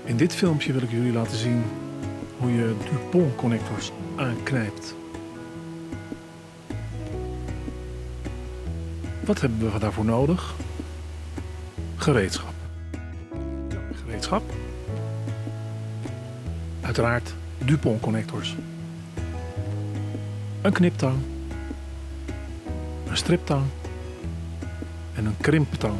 In dit filmpje wil ik jullie laten zien hoe je Dupont connectors aanknijpt. Wat hebben we daarvoor nodig? Gereedschap. Gereedschap. Uiteraard Dupont connectors. Een kniptang. Een striptang. En een krimptang.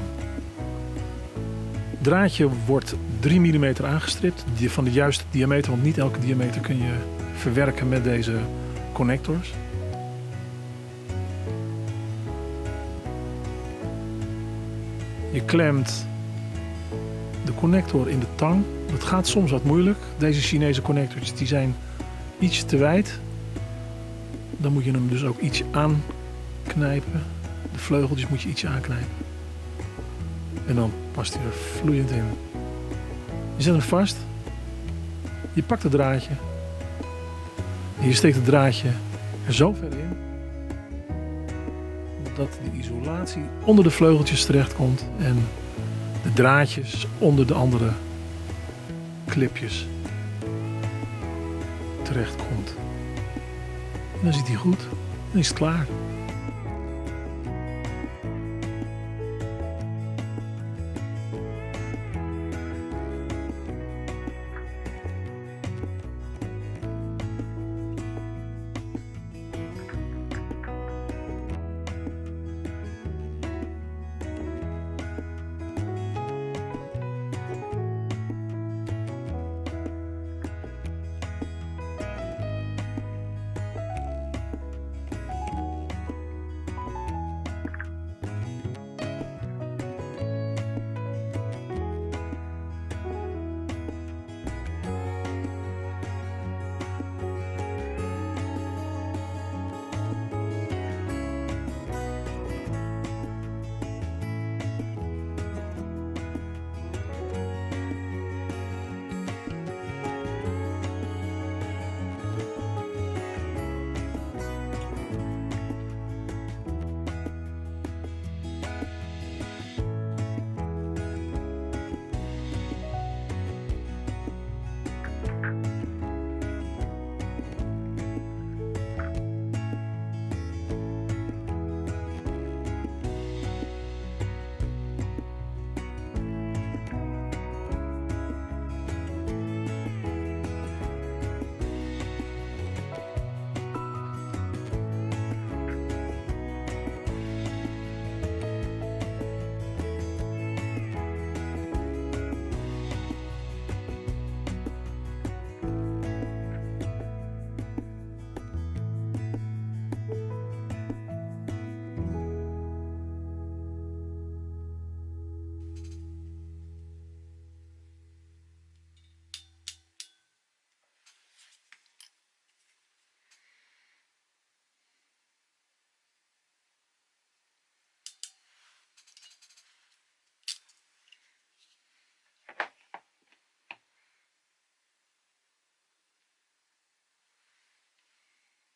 Het draadje wordt 3 mm aangestript van de juiste diameter, want niet elke diameter kun je verwerken met deze connectors. Je klemt de connector in de tang. Dat gaat soms wat moeilijk. Deze Chinese connectors die zijn iets te wijd. Dan moet je hem dus ook iets aanknijpen. De vleugeltjes moet je ietsje aanknijpen. En dan past hij er vloeiend in. Je zet hem vast. Je pakt het draadje. En je steekt het draadje er zo ver in dat de isolatie onder de vleugeltjes terechtkomt en de draadjes onder de andere clipjes terechtkomt. En dan zit hij goed. Dan is het klaar.